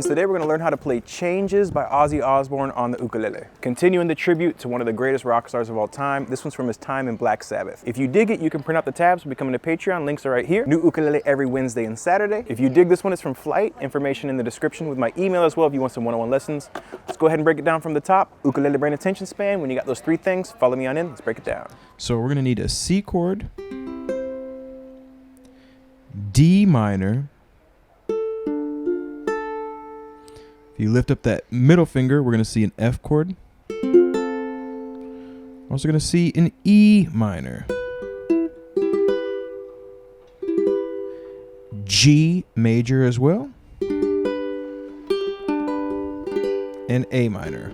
musicians. Today we're going to learn how to play Changes by Ozzy Osbourne on the ukulele. Continuing the tribute to one of the greatest rock stars of all time. This one's from his time in Black Sabbath. If you dig it, you can print out the tabs, becoming a Patreon. Links are right here. New ukulele every Wednesday and Saturday. If you dig this one, it's from Flight. Information in the description with my email as well if you want some one-on-one lessons. Let's go ahead and break it down from the top. Ukulele brain attention span. When you got those three things, follow me on in. Let's break it down. So we're going to need a C chord, D minor. If you lift up that middle finger, we're going to see an F chord. We're also going to see an E minor, G major as well, and A minor.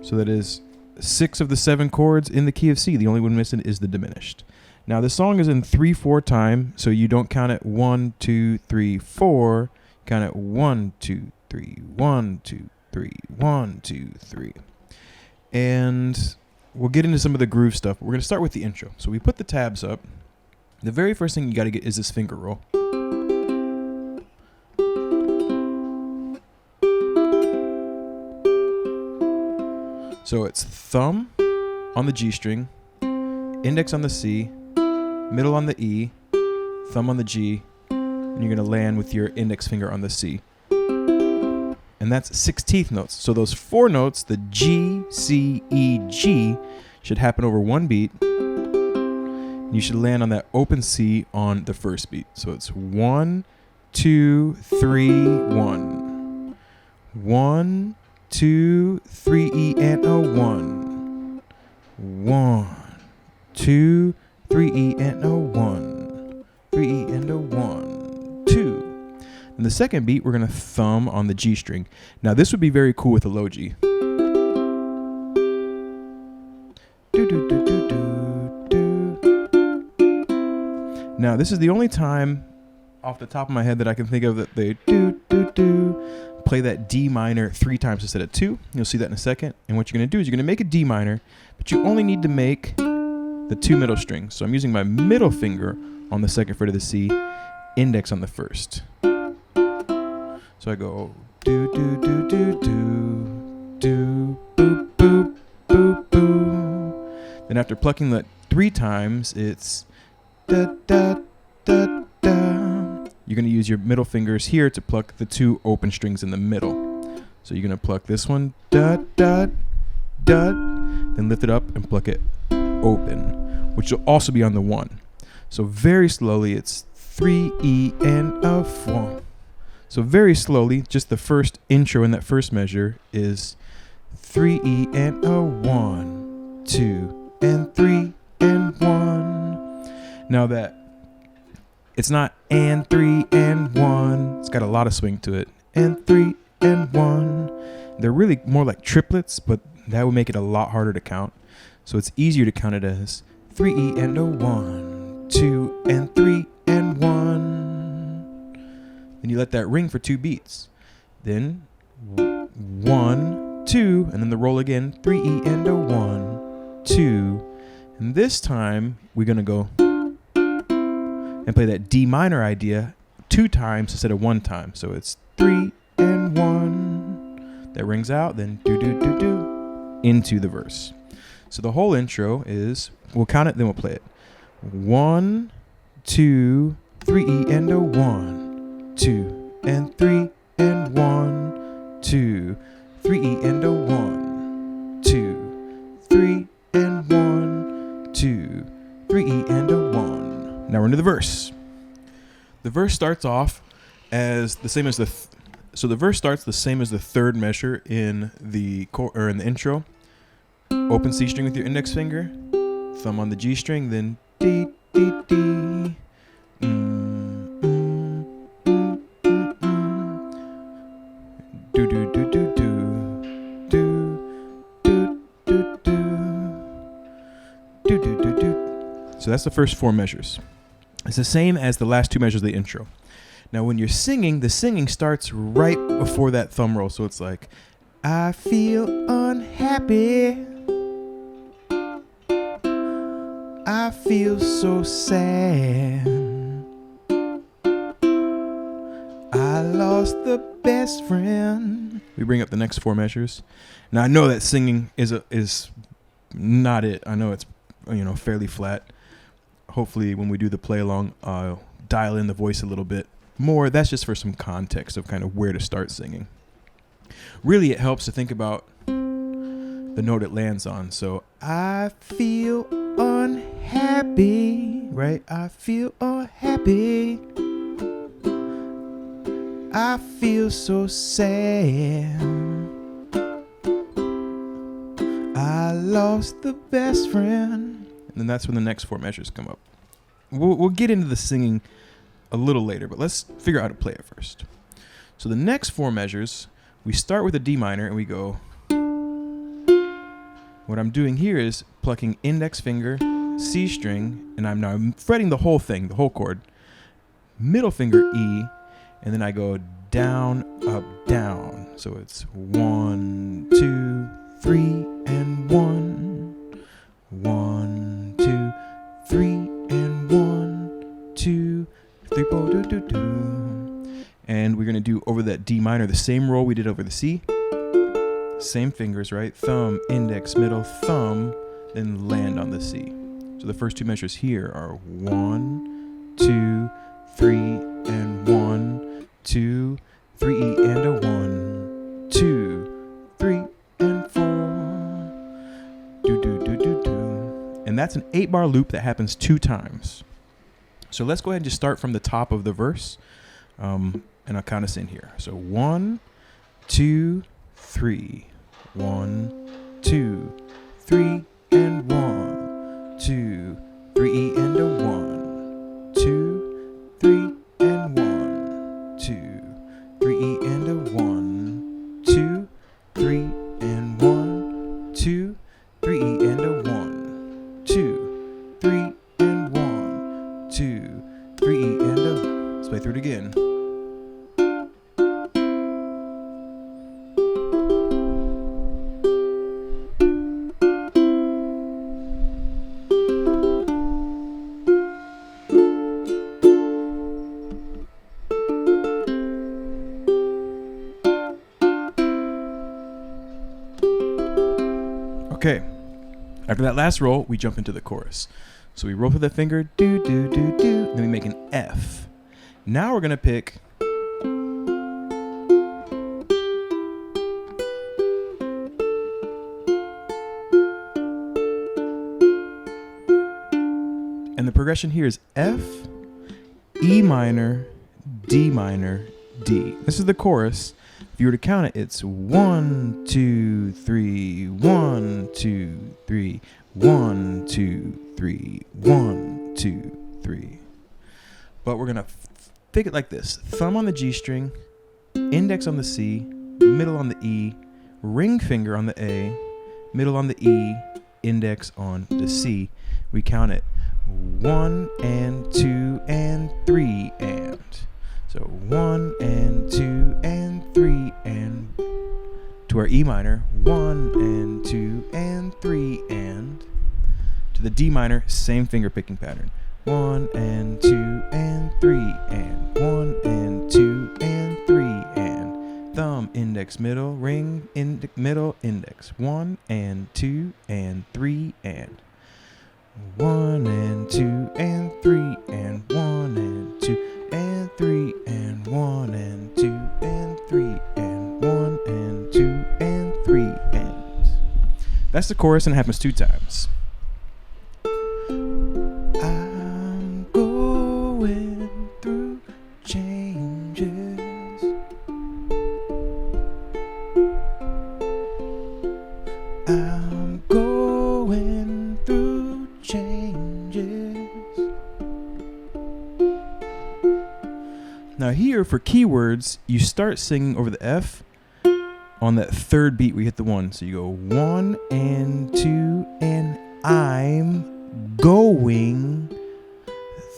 So that is 6 of the 7 chords in the key of C. The only one missing is the diminished. Now this song is in 3/4 time, so you don't count it 1, 2, 3, 4. Count it 1, 2, 3, 1, 2, 3, 1, 2, 3. And we'll get into some of the groove stuff. We're going to start with the intro. So we put the tabs up. The very first thing you got to get is this finger roll. So it's thumb on the G string, index on the C, middle on the E, thumb on the G, and you're going to land with your index finger on the C. And that's 16th notes. So those 4 notes, the G, C, E, G, should happen over one beat. And you should land on that open C on the first beat. So it's 1, 2, 3, 1. 1, 2, 3, E, and a 1. 1, 2, 3, E, and a 1. 3, E, and a 1. 2. And the second beat, we're going to thumb on the G string. Now this would be very cool with a low G. Now this is the only time off the top of my head that I can think of that they play that D minor 3 times instead of 2. You'll see that in a second. And what you're going to do is you're going to make a D minor, but you only need to make the 2 middle strings. So I'm using my middle finger on the second fret of the C, index on the first. So I go do do do do do do boop boop boop boop. Then after plucking that 3 times, it's da da da da. You're gonna use your middle fingers here to pluck the 2 open strings in the middle. So you're gonna pluck this one, da da da, then lift it up and pluck it open, which will also be on the 1. So very slowly, it's 3 E and a 4. So very slowly, just the first intro in that first measure is 3 E and a 1, 2 and 3 and 1. Now that it's not and 3 and 1, it's got a lot of swing to it. And 3 and 1. They're really more like triplets, but that would make it a lot harder to count. So it's easier to count it as 3 E and a 1, 2 and 3 and 1. Then you let that ring for 2 beats. Then 1, 2, and then the roll again, 3 E and a 1, 2. And this time we're gonna go and play that D minor idea 2 times instead of 1 time. So it's 3 and 1. That rings out, then do do do do into the verse. So the whole intro is, we'll count it, then we'll play it. 1, 2, 3 E and a 1, 2 and 3 and 1, 2, 3 E and a 1, 2, 3 and 1, 2, 3 E and a 1. Now we're into the verse. The verse starts off as the same as so the verse starts the same as the 3rd measure in the in the intro. Open C string with your index finger, thumb on the G string, then D D D. Do do do do do do do do do do do do. So that's the first 4 measures. It's the same as the last 2 measures of the intro. Now when you're singing, the singing starts right before that thumb roll. So it's like, I feel unhappy. I feel so sad. I lost the best friend. We bring up the next 4 measures. Now I know that singing is not it. I know it's fairly flat. Hopefully when we do the play along, I'll dial in the voice a little bit more. That's just for some context of kind of where to start singing. Really, it helps to think about the note it lands on. So I feel unhappy, right? I feel unhappy. I feel so sad. I lost the best friend. And then that's when the next 4 measures come up. We'll get into the singing a little later, but let's figure out how to play it first. So the next 4 measures, we start with a D minor and we go. What I'm doing here is plucking index finger, C string, and I'm fretting the whole thing, the whole chord. Middle finger E, and then I go down, up, down. So it's 1, 2, 3, and 1. 1, 2, 3, and 1, 2, 3, 4, do, do, do. And we're going to do over that D minor the same roll we did over the C. Same fingers, right? Thumb, index, middle, thumb, then land on the C. So the first 2 measures here are 1, 2, 3, and 1, 2, 3, E, and a 1, 2, 3, and 4. Do, do, do, do, do. And that's an 8-bar loop that happens 2 times. So let's go ahead and just start from the top of the verse. And I'll count us in here. So 1, 2, 3. 1, 2, 3, and 1, 2, 3, E, and a 1, 2, 3, and 1, 2, 3, E, and a 1, 2, 3, and 1, 2, 3, E, and a 1, 2, 3, and 1, 2, 3, E, and a. Let's play through it again. Okay, after that last roll, we jump into the chorus. So we roll with the finger, do, do, do, do, then we make an F. Now we're going to pick and the progression here is F, E minor, D minor, D. This is the chorus. If you were to count it, it's 1, 2, 3, 1, 2, 3, 1, 2, 3, 1, 2, 3. But we're gonna pick it like this: thumb on the G string, index on the C, middle on the E, ring finger on the A, middle on the E, index on the C. We count it 1 and 2 and 3 and. So 1 and 2 and 3 and to our E minor, 1 and 2 and 3 and to the D minor, same finger picking pattern. 1 and 2 and 3 and 1 and 2 and 3 and thumb, index, middle, ring, middle, index. 1 and 2 and 3 and 1 and 2 and 3 and 1 and 2 and 3 and 1 and 2 and 3 and 1 and 2 and 3 and. That's the chorus and it happens 2 times. I'm going through changes. I'm going through changes. Now here for keywords, you start singing over the F on that 3rd beat we hit the 1. So you go 1 and 2 and I'm going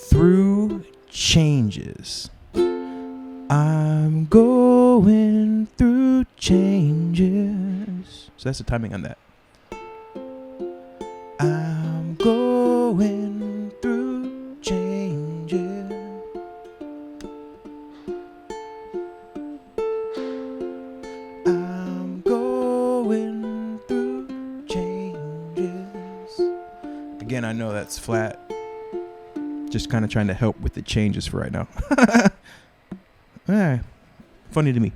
through changes. I'm going through changes. So that's the timing on that. I'm going through changes. that's flat. Just kind of trying to help with the changes for right now. Funny to me.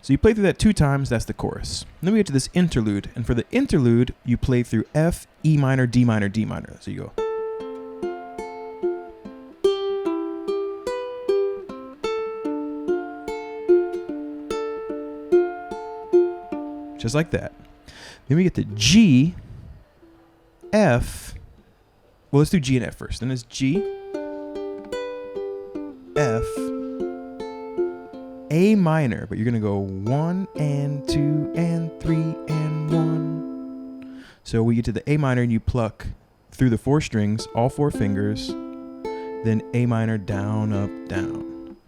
So you play through that 2 times, that's the chorus. And then we get to this interlude, and for the interlude, you play through F, E minor, D minor, D minor. So you go. Just like that. Then we get to G, F. Well, let's do G and F first. Then it's G, F, A minor, but you're going to go 1 and 2 and 3 and 1. So we get to the A minor and you pluck through the 4 strings, all 4 fingers, then A minor, down, up, down.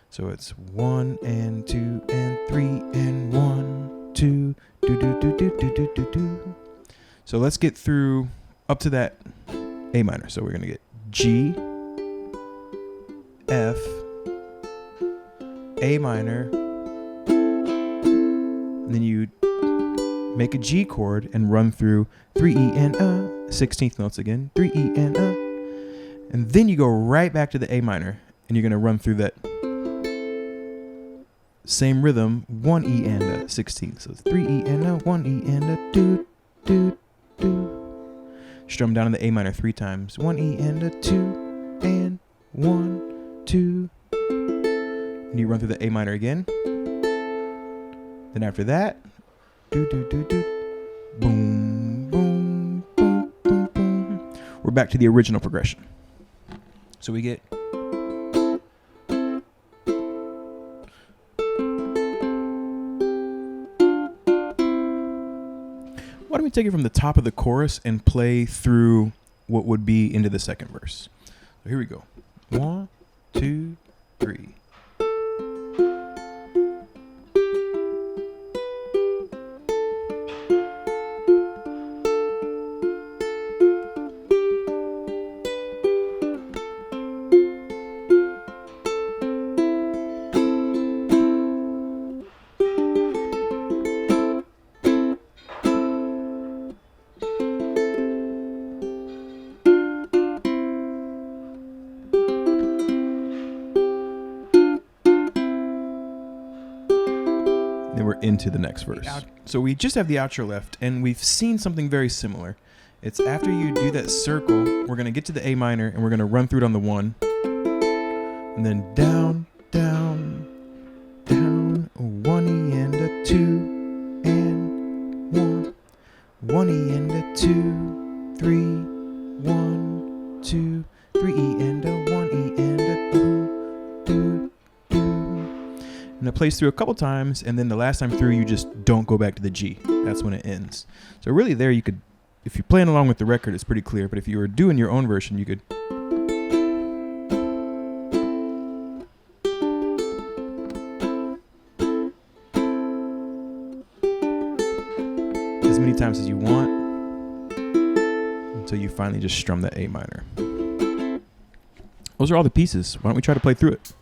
So it's 1 and 2 and 3 and 1, 2, do, do, do, do, do, do, do, do. So let's get through up to that A minor. So we're going to get G, F, A minor, and then you make a G chord and run through 3 E and 16th notes again, 3 E and and then you go right back to the A minor and you're going to run through that same rhythm, 1 E and 16th. So it's 3 E and 1 E and do, do, do. Strum down in the A minor 3 times, 1 E and 2 and 1, 2. And you run through the A minor again. Then after that, do, do, do, do, boom, boom, boom, boom, boom. We're back to the original progression. So we get. Why don't we take it from the top of the chorus and play through what would be into the second verse? So here we go. 1, 2, 3. Into the next verse. So we just have the outro left, and we've seen something very similar. It's after you do that circle, we're going to get to the A minor, and we're going to run through it on the 1, and then down, down, down, 1 E and 2 and 1, 1 E and 2, 3, 1, 2, 3 E and 1 E and 2, 2. And it plays through a couple times, and then the last time through, you just don't go back to the G. That's when it ends. So really there you could, if you're playing along with the record, it's pretty clear. But if you were doing your own version, you could. As many times as you want, until you finally just strum that A minor. Those are all the pieces. Why don't we try to play through it?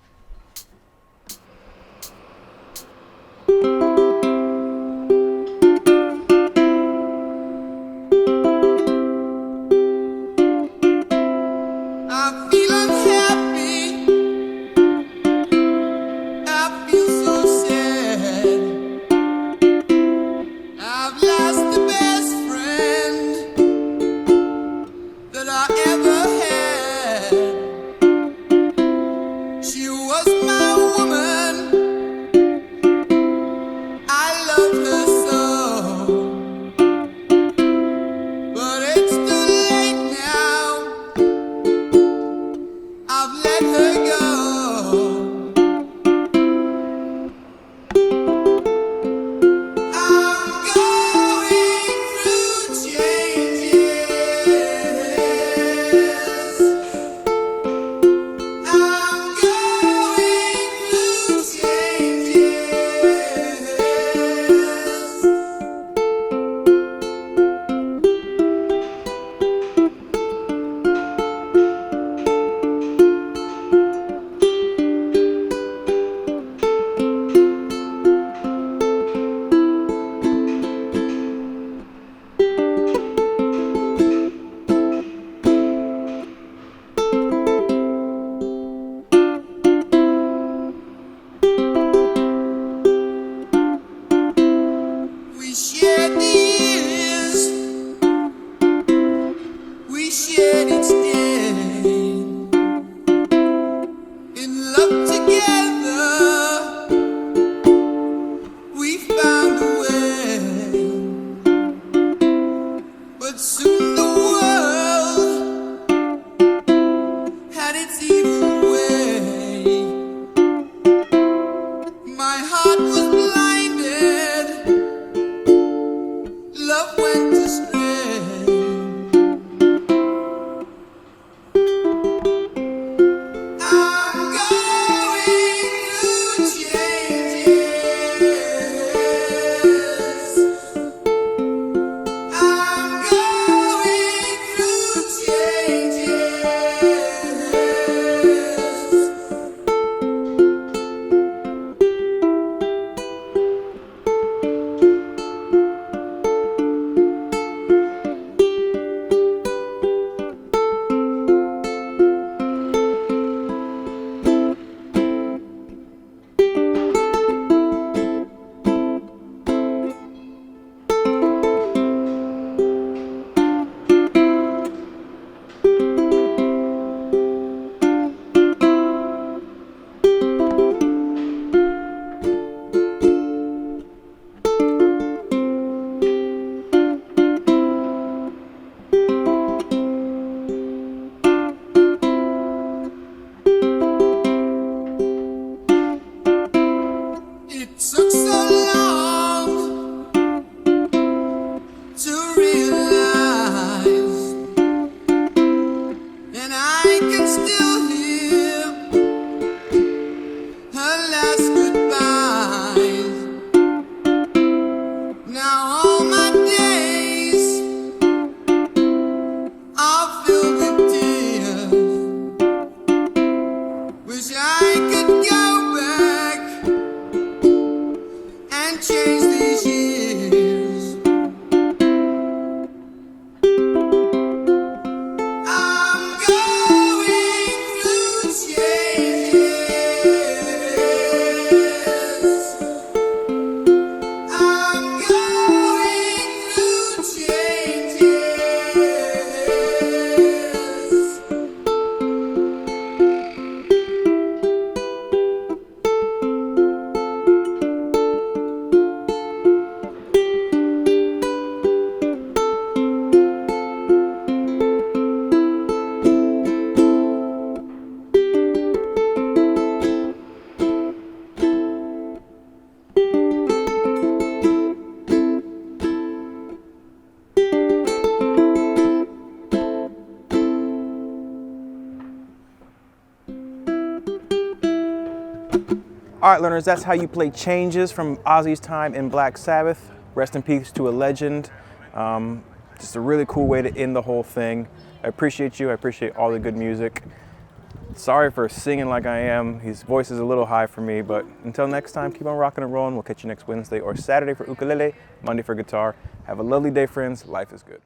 Wish I could go back and change these years. I'm going through changes. I'm going through changes. All right, learners, that's how you play Changes from Ozzy's time in Black Sabbath. Rest in peace to a legend. Just a really cool way to end the whole thing. I appreciate you. I appreciate all the good music. Sorry for singing like I am. His voice is a little high for me, but until next time, keep on rocking and rolling. We'll catch you next Wednesday or Saturday for ukulele, Monday for guitar. Have a lovely day, friends. Life is good.